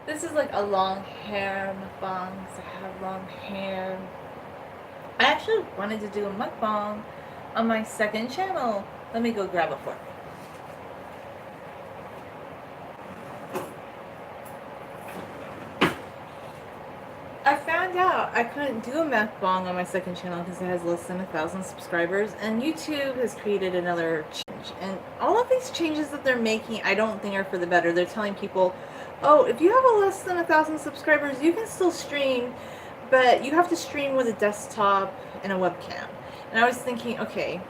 This is like a long hair mukbang because I have long hair. I actually wanted to do a mukbang on my second channel. Let me go grab a fork. I found out I couldn't do a mukbang on my second channel because it has less than 1,000 subscribers, and YouTube has created another change. And all of these changes that they're making, I don't think are for the better. They're telling people, oh, if you have a less than 1,000 subscribers, you can still stream, but you have to stream with a desktop and a webcam. And I was thinking, okay,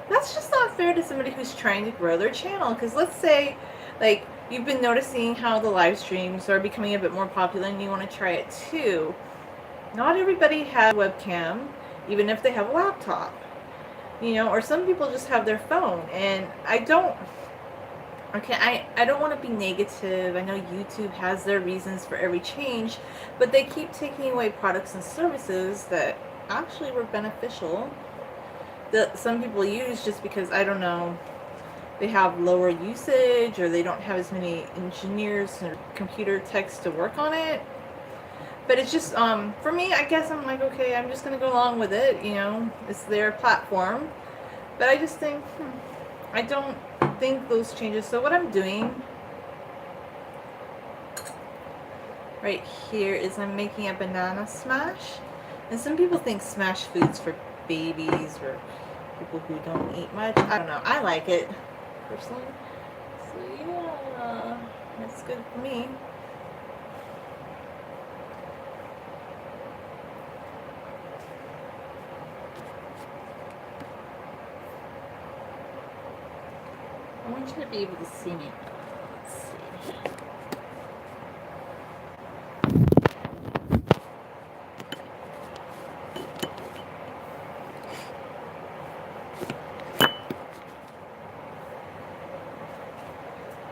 that's just not fair to somebody who's trying to grow their channel. Because let's say, like, you've been noticing how the live streams are becoming a bit more popular and you want to try it too. Not everybody has a webcam, even if they have a laptop. You know, or some people just have their phone. And I don't want to be negative. I know YouTube has their reasons for every change, but they keep taking away products and services that actually were beneficial that some people use just because, I don't know, they have lower usage or they don't have as many engineers or computer techs to work on it. But it's just, for me, I guess I'm like, okay, I'm just going to go along with it, you know, it's their platform. But I just think, I don't think those changes. So what I'm doing right here is I'm making a banana smash. And some people think smash food's for babies or people who don't eat much. I don't know. I like it personally. So yeah, that's good for me. I want you to be able to see me. Let's see.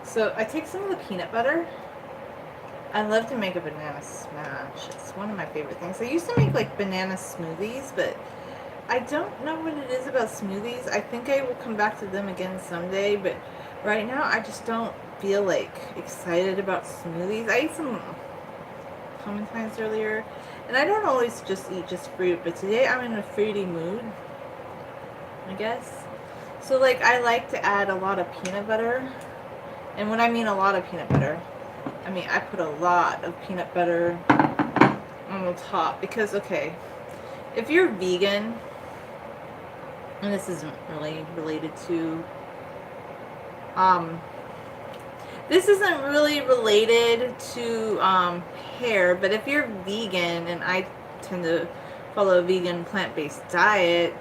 So I take some of the peanut butter. I love to make a banana smash. It's one of my favorite things. I used to make like banana smoothies, but I don't know what it is about smoothies. I think I will come back to them again someday, but right now I just don't feel like excited about smoothies. I ate some clementines earlier, and I don't always just eat just fruit, but today I'm in a fruity mood, I guess. So like I like to add a lot of peanut butter, and when I mean a lot of peanut butter, I mean I put a lot of peanut butter on the top because, okay, if you're vegan, and this isn't really related to, this isn't really related to hair, but if you're vegan, and I tend to follow a vegan plant-based diet,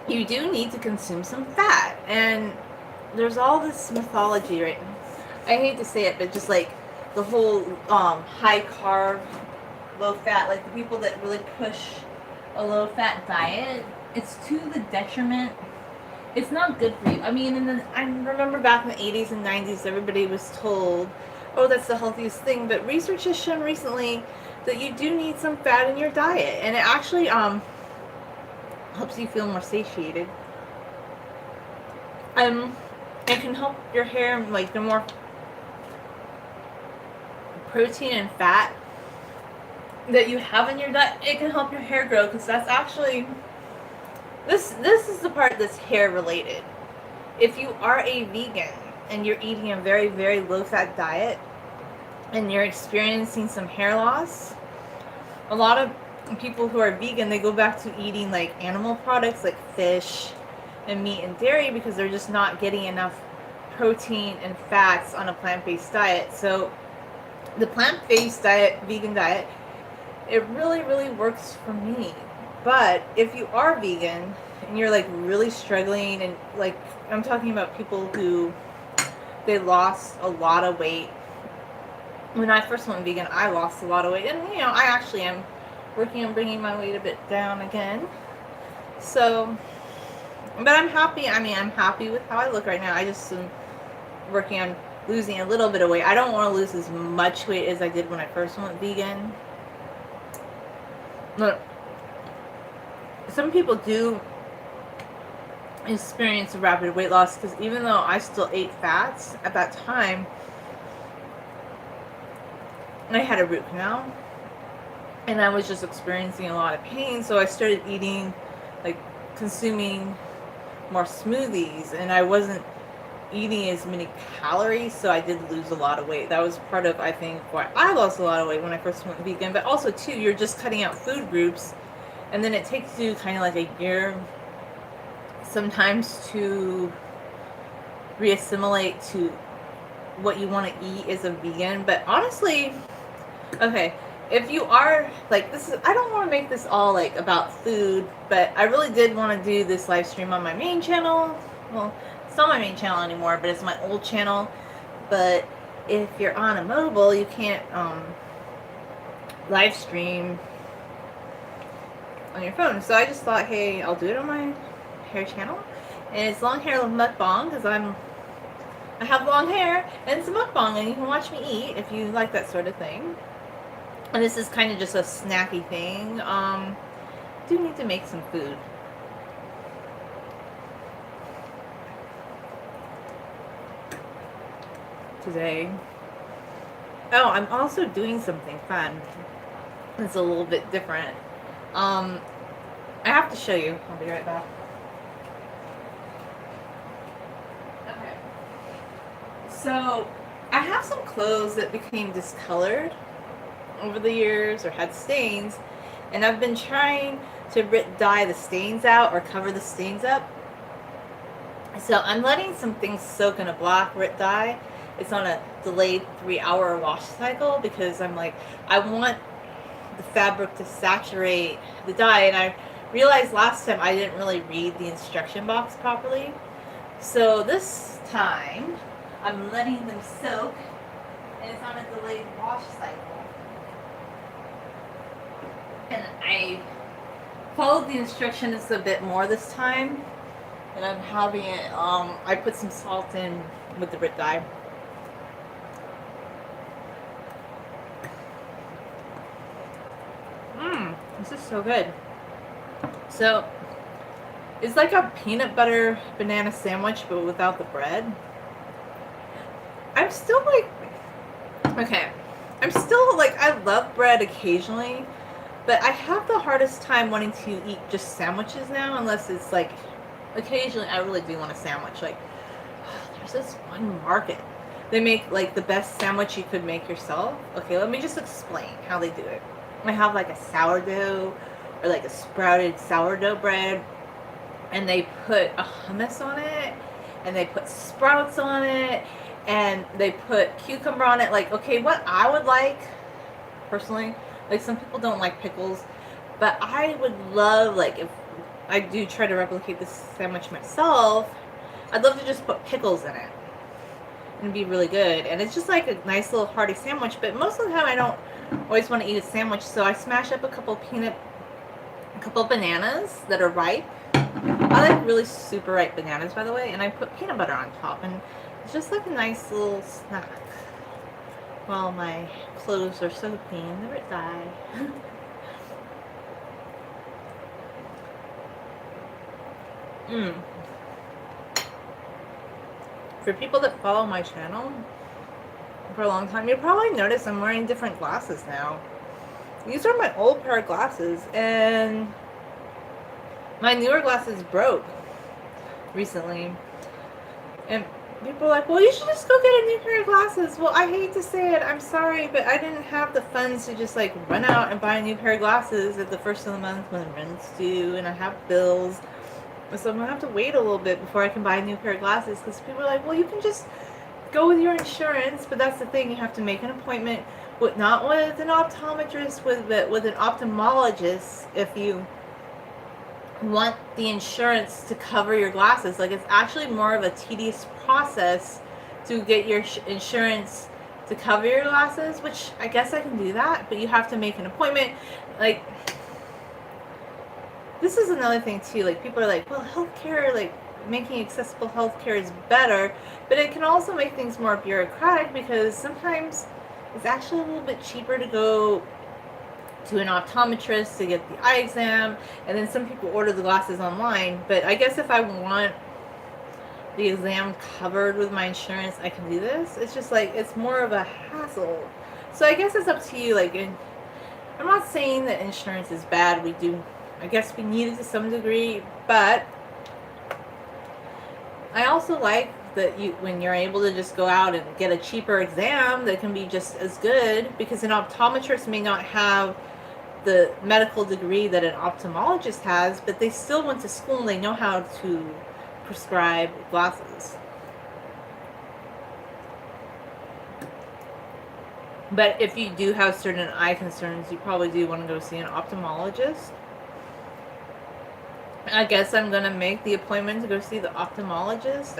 you do need to consume some fat. And there's all this mythology, right? I hate to say it, but just like the whole high carb, low fat, like the people that really push a low fat diet, it's to the detriment. It's not good for you. I mean, I remember back in the 80s and 90s, everybody was told, oh, that's the healthiest thing. But research has shown recently that you do need some fat in your diet, and it actually helps you feel more satiated. It can help your hair, like the more protein and fat that you have in your diet, it can help your hair grow, because that's actually, this is the part that's hair related. If you are a vegan and you're eating a very, very low fat diet and you're experiencing some hair loss, a lot of people who are vegan, they go back to eating like animal products like fish and meat and dairy because they're just not getting enough protein and fats on a plant-based diet. So the plant-based diet, vegan diet, it really, really works for me. But if you are vegan and you're like really struggling, and like I'm talking about people who they lost a lot of weight. When I first went vegan, I lost a lot of weight, and you know, I actually am working on bringing my weight a bit down again. So, but I'm happy. I mean, I'm happy with how I look right now. I just am working on losing a little bit of weight. I don't want to lose as much weight as I did when I first went vegan. Look, some people do experience a rapid weight loss, because even though I still ate fats at that time, I had a root canal, and I was just experiencing a lot of pain, so I started eating, like, consuming more smoothies, and I wasn't eating as many calories, so I did lose a lot of weight. That was part of, I think, why I lost a lot of weight when I first went vegan. But also, too, you're just cutting out food groups, and then it takes you kind of like a year sometimes to reassimilate to what you want to eat as a vegan. But honestly, okay, if you are like, this is, I don't want to make this all like about food, but I really did want to do this live stream on my main channel. Well, it's not my main channel anymore, but it's my old channel. But if you're on a mobile, you can't live stream on your phone. So I just thought, hey, I'll do it on my hair channel, and it's long hair mukbang because I have long hair, and it's a mukbang, and you can watch me eat if you like that sort of thing. And this is kind of just a snacky thing. Do need to make some food. Today. Oh, I'm also doing something fun. It's a little bit different. I have to show you. I'll be right back. Okay. So, I have some clothes that became discolored over the years or had stains, and I've been trying to dye the stains out or cover the stains up. So I'm letting some things soak in a black RIT dye. It's on a delayed 3-hour wash cycle because I'm like, I want the fabric to saturate the dye, and I realized last time I didn't really read the instruction box properly. So this time I'm letting them soak, and it's on a delayed wash cycle. And I followed the instructions a bit more this time, and I'm having it, I put some salt in with the RIT dye. This is so good. So, it's like a peanut butter banana sandwich, but without the bread. I'm still like, okay, I'm still like, I love bread occasionally, but I have the hardest time wanting to eat just sandwiches now, unless it's like, occasionally I really do want a sandwich. Like, there's this one market. They make like the best sandwich you could make yourself. Okay, let me just explain how they do it. I have like a sourdough or like a sprouted sourdough bread, and they put a hummus on it, and they put sprouts on it, and they put cucumber on it. Like, okay, what I would like personally, like, some people don't like pickles, but I would love, like, if I do try to replicate this sandwich myself, I'd love to just put pickles in it and be really good. And it's just like a nice little hearty sandwich, but most of the time I don't always want to eat a sandwich, so I smash up a couple bananas that are ripe. I like really super ripe bananas, by the way, and I put peanut butter on top, and it's just like a nice little snack while my clothes are soaking in the RIT dye. For people that follow my channel for a long time, you probably notice I'm wearing different glasses now. These are my old pair of glasses, and my newer glasses broke recently. And people are like, well, you should just go get a new pair of glasses. Well, I hate to say it, I'm sorry, but I didn't have the funds to just like run out and buy a new pair of glasses at the first of the month when the rent's due, and I have bills. So I'm going to have to wait a little bit before I can buy a new pair of glasses, because people are like, well, you can just go with your insurance. But that's the thing, you have to make an appointment with, not with an optometrist, with an ophthalmologist if you want the insurance to cover your glasses. Like, it's actually more of a tedious process to get your insurance to cover your glasses, which I guess I can do that, but you have to make an appointment. Like, this is another thing too, like, people are like, well, healthcare, like, making accessible healthcare is better, but it can also make things more bureaucratic, because sometimes it's actually a little bit cheaper to go to an optometrist to get the eye exam, and then some people order the glasses online. But I guess if I want the exam covered with my insurance, I can do this. It's just like, it's more of a hassle So I guess it's up to you. Like, I'm not saying that insurance is bad. We do, I guess we need it to some degree, but I also like that when you're able to just go out and get a cheaper exam that can be just as good, because an optometrist may not have the medical degree that an ophthalmologist has, but they still went to school and they know how to prescribe glasses. But if you do have certain eye concerns, you probably do want to go see an ophthalmologist. I guess I'm going to make the appointment to go see the ophthalmologist.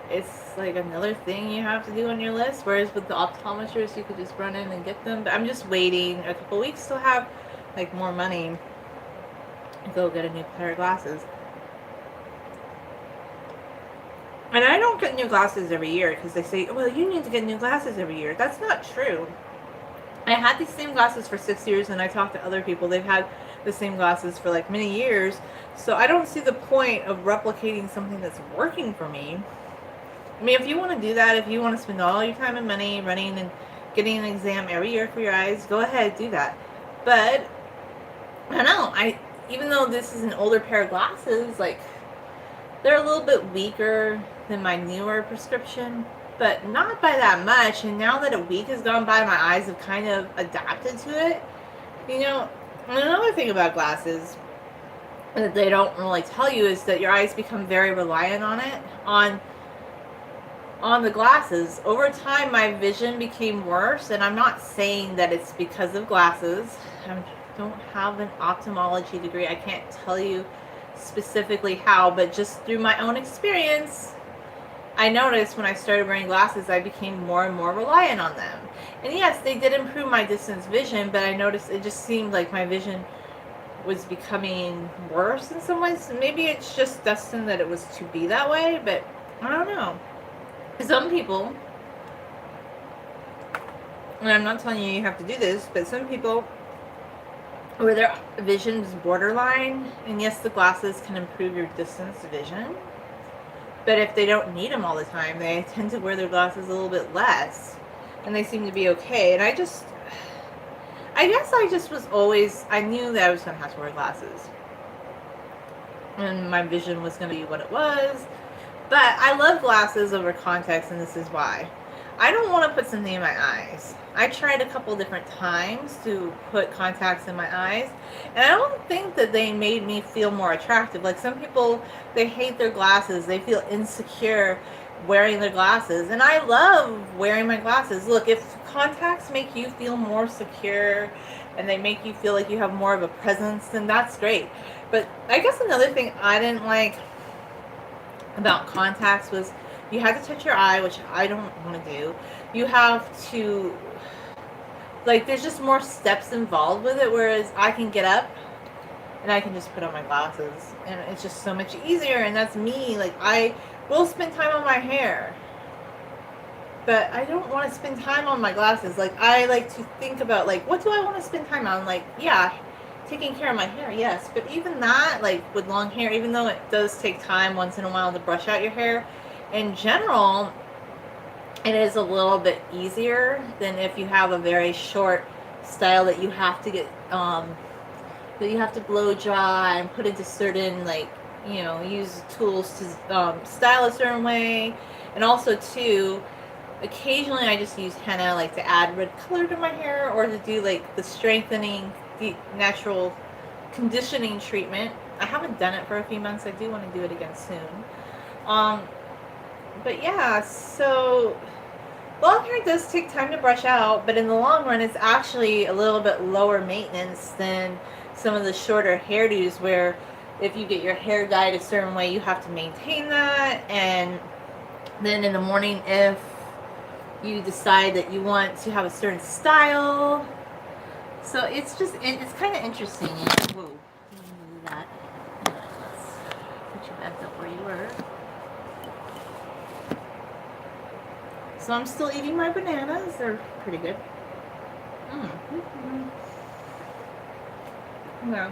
It's like another thing you have to do on your list. Whereas with the optometrist, you could just run in and get them. But I'm just waiting a couple weeks to have like more money to go get a new pair of glasses. And I don't get new glasses every year because they say, well, you need to get new glasses every year. That's not true. I had these same glasses for 6 years, and I talked to other people. They've had the same glasses for like many years. So I don't see the point of replicating something that's working for me. I mean, if you want to do that, if you want to spend all your time and money running and getting an exam every year for your eyes, go ahead, do that. But I don't know. Even though this is an older pair of glasses, like, they're a little bit weaker than my newer prescription, but not by that much. And now that a week has gone by, my eyes have kind of adapted to it. You know, another thing about glasses that they don't really tell you is that your eyes become very reliant on it, on the glasses. Over time, my vision became worse, and I'm not saying that it's because of glasses. I don't have an ophthalmology degree. I can't tell you specifically how, but just through my own experience, I noticed when I started wearing glasses, I became more and more reliant on them. And yes, they did improve my distance vision, but I noticed it just seemed like my vision was becoming worse in some ways. Maybe it's just destined that it was to be that way, but I don't know. Some people, and I'm not telling you have to do this, but some people where their vision is borderline, and yes, the glasses can improve your distance vision, but if they don't need them all the time, they tend to wear their glasses a little bit less, and they seem to be okay. And I guess I just was always, I knew that I was going to have to wear glasses, and my vision was going to be what it was. But I love glasses over contacts, and this is why. I don't want to put something in my eyes. I tried a couple different times to put contacts in my eyes, and I don't think that they made me feel more attractive. Like, some people, they hate their glasses. They feel insecure wearing their glasses, and I love wearing my glasses. Look, if contacts make you feel more secure and they make you feel like you have more of a presence, then that's great. But I guess another thing I didn't like about contacts was you had to touch your eye, which I don't want to do. You have to, like, there's just more steps involved with it, whereas I can get up and I can just put on my glasses, and it's just so much easier. And that's me. Like, I will spend time on my hair, but I don't want to spend time on my glasses. Like, I like to think about, like, what do I want to spend time on? Like, yeah, taking care of my hair, yes, but even that, like, with long hair, even though it does take time once in a while to brush out your hair, in general, it is a little bit easier than if you have a very short style that you have to get, that you have to blow dry and put into certain, like, you know, use tools to style a certain way. And also, too, occasionally I just use henna, like, to add red color to my hair, or to do, like, the strengthening, the natural conditioning treatment. I haven't done it for a few months. I do want to do it again soon. But yeah, so long hair does take time to brush out, but in the long run, it's actually a little bit lower maintenance than some of the shorter hairdos, where if you get your hair dyed a certain way, you have to maintain that. And then in the morning, if you decide that you want to have a certain style, so it's just, it's kind of interesting. Whoa, do that. Let's put you back up where you were. So I'm still eating my bananas. They're pretty good. Yeah.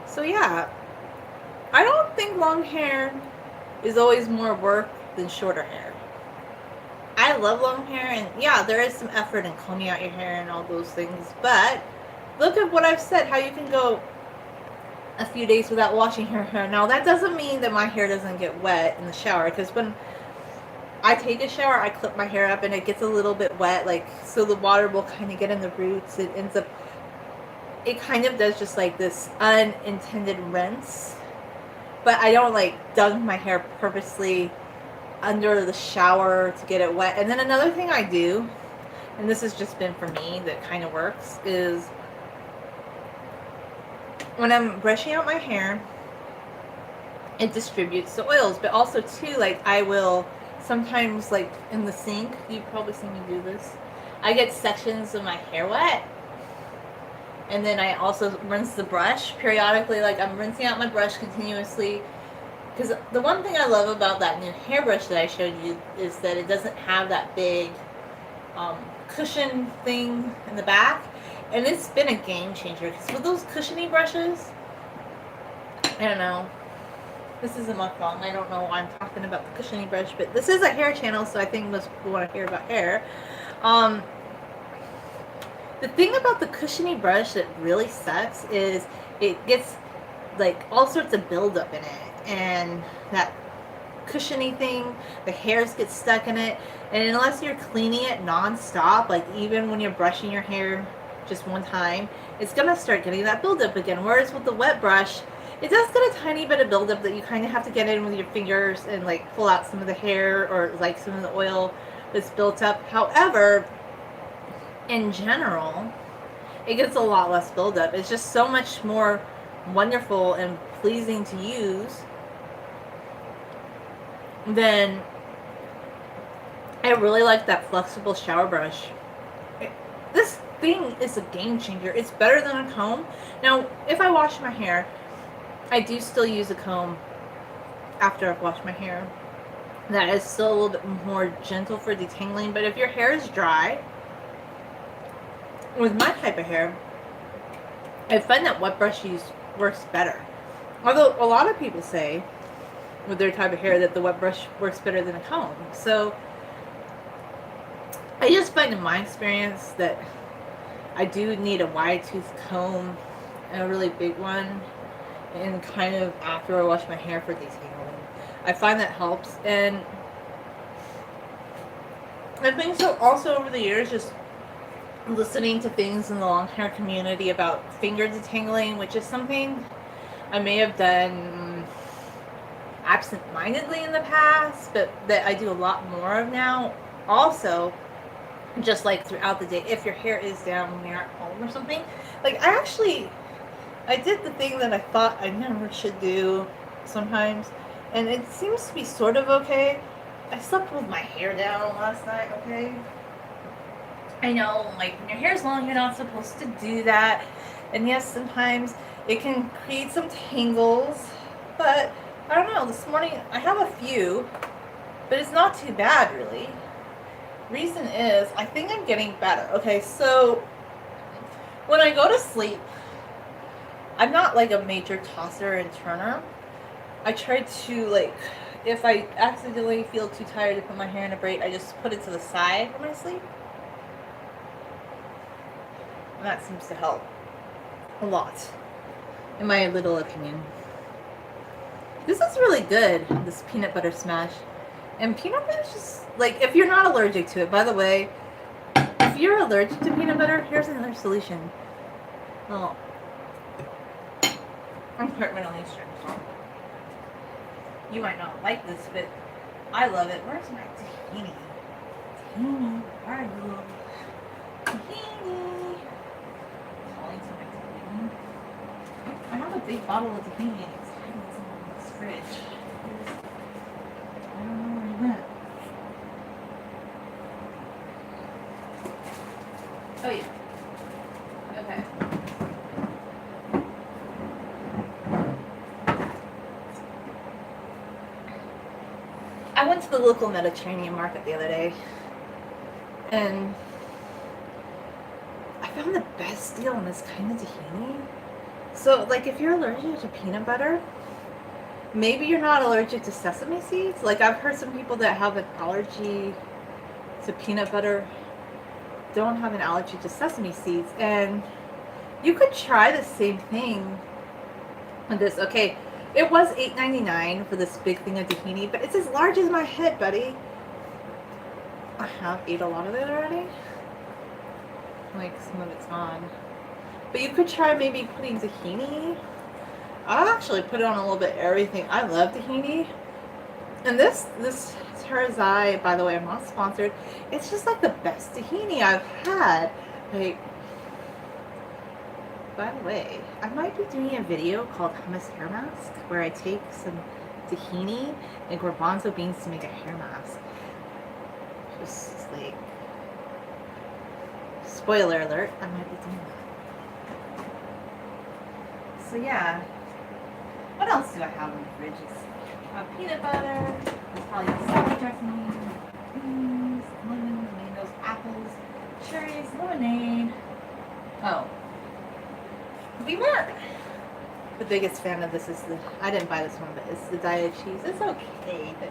So yeah, I don't think long hair is always more work than shorter hair. I I love long hair, and yeah, there is some effort in combing out your hair and all those things, but look at what I've said, how you can go a few days without washing your hair. Now, that doesn't mean that my hair doesn't get wet in the shower, because when I take a shower, I clip my hair up and it gets a little bit wet, like, so the water will kind of get in the roots. It kind of does just like this unintended rinse, but I don't like dunk my hair purposely under the shower to get it wet. And then another thing I do, and this has just been for me that kind of works, is when I'm brushing out my hair, it distributes the oils, but also too, like, I will sometimes, like, in the sink, you've probably seen me do this, I get sections of my hair wet, and then I also rinse the brush periodically. Like, I'm rinsing out my brush continuously, because the one thing I love about that new hairbrush that I showed you is that it doesn't have that big cushion thing in the back, and it's been a game changer, because with those cushiony brushes, I don't know, this is a mukbang, I don't know why I'm talking about the cushiony brush, but this is a hair channel, so I think most people want to hear about hair. The thing about the cushiony brush that really sucks is it gets like all sorts of buildup in it, and that cushiony thing, the hairs get stuck in it, and unless you're cleaning it non-stop, like even when you're brushing your hair just one time, it's gonna start getting that buildup again. Whereas with the wet brush, it does get a tiny bit of buildup that you kind of have to get in with your fingers and like pull out some of the hair or like some of the oil that's built up. However, in general, it gets a lot less buildup. It's just so much more wonderful and pleasing to use. Then I really like that flexible shower brush. This thing is a game changer. It's better than a comb. Now, if I wash my hair, I do still use a comb after I've washed my hair. That is still a little bit more gentle for detangling, but if your hair is dry, with my type of hair, I find that wet brush use works better. Although a lot of people say with their type of hair that the wet brush works better than a comb. So I just find in my experience that I do need a wide tooth comb, and a really big one, and kind of after I wash my hair for detangling. I find that helps. And I think so also over the years, just listening to things in the long hair community about finger detangling, which is something I may have done absent-mindedly in the past, but that I do a lot more of now. Also, just like throughout the day, if your hair is down when you're at home or something, like I did the thing that I thought I never should do sometimes, and it seems to be sort of okay. I slept with my hair down last night, okay? I know, like, when your hair's long, you're not supposed to do that. And yes, sometimes it can create some tangles, but I don't know, this morning I have a few, but it's not too bad, really. Reason is, I think I'm getting better. Okay, so when I go to sleep, I'm not like a major tosser and turner. I try to, like, if I accidentally feel too tired to put my hair in a braid, I just put it to the side when I sleep. And that seems to help a lot, in my little opinion. This is really good, this peanut butter smash. And peanut butter is just, like, if you're not allergic to it, by the way, if you're allergic to peanut butter, here's another solution. Well, compartmentally stripped. You might not like this, but I love it. Where's my tahini? Tahini, where are you? Tahini. I have a big bottle of tahini and it's hiding somewhere in this fridge. I don't know where he went. Oh yeah. Okay. I went to the local Mediterranean market the other day, and I found the best deal on this kind of tahini. So, like, if you're allergic to peanut butter, maybe you're not allergic to sesame seeds. Like, I've heard some people that have an allergy to peanut butter. Don't have an allergy to sesame seeds. And you could try the same thing with this. Okay, it was $8.99 for this big thing of tahini, but it's as large as my head, buddy. I have ate a lot of it already. Like, some of it's gone. But you could try maybe putting tahini. I'll actually put it on a little bit of everything. I love tahini. And this Tarazai, by the way, I'm not sponsored. It's just like the best tahini I've had. Like, by the way, I might be doing a video called Hummus Hair Mask, where I take some tahini and garbanzo beans to make a hair mask. Just like, spoiler alert, I might be doing that. So yeah, what else do I have in the fridge? Peanut butter, probably salad dressing, beans, lemons, mangoes, apples, cherries, lemonade. Oh, we weren't the biggest fan of this. I didn't buy this one, but it's the diet cheese. It's okay, but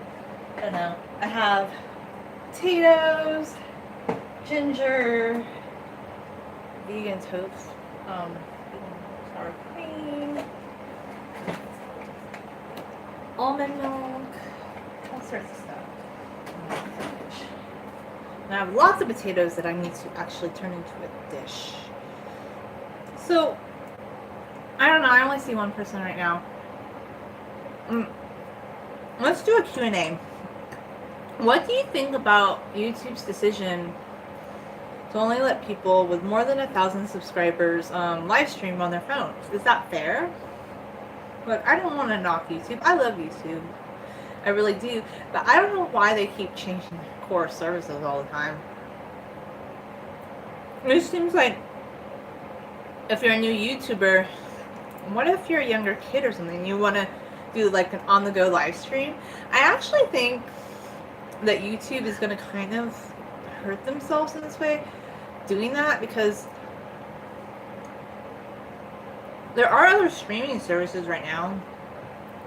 I don't know. I have potatoes, ginger, vegan toast, sour cream, almond milk, all sorts of stuff. And I have lots of potatoes that I need to actually turn into a dish. So, I don't know, I only see one person right now. Let's do a Q&A. What do you think about YouTube's decision to only let people with more than 1,000 subscribers live stream on their phones? Is that fair? Look, I don't want to knock YouTube. I love YouTube. I really do. But I don't know why they keep changing their core services all the time. It seems like if you're a new YouTuber, what if you're a younger kid or something, you want to do like an on-the-go live stream? I actually think that YouTube is going to kind of hurt themselves in this way, doing that, because there are other streaming services right now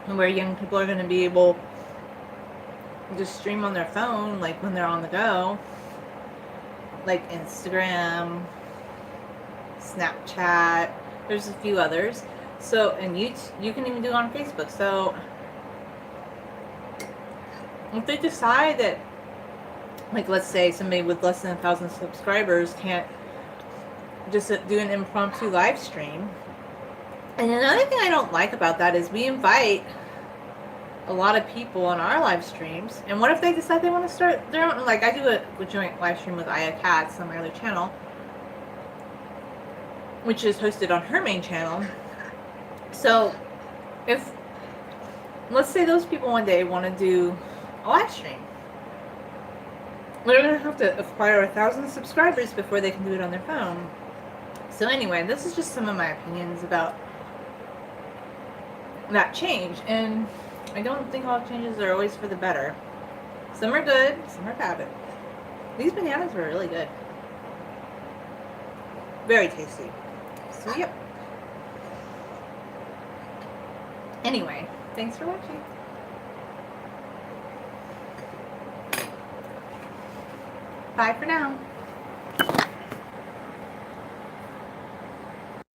where young people are going to be able to just stream on their phone, like when they're on the go, like Instagram, Snapchat. There's a few others. So, and you can even do it on Facebook. So, if they decide that, like, let's say somebody with less than 1,000 subscribers can't just do an impromptu live stream. And another thing I don't like about that is we invite a lot of people on our live streams. And what if they decide they want to start their own? Like, I do a joint live stream with Aya Katz on my other channel, which is hosted on her main channel. So, if, let's say those people one day want to do a live stream, they're going to have to acquire 1,000 subscribers before they can do it on their phone. So anyway, this is just some of my opinions about that change. And I don't think all changes are always for the better. Some are good, some are bad. But these bananas were really good. Very tasty. So yep. Anyway, thanks for watching. Bye for now.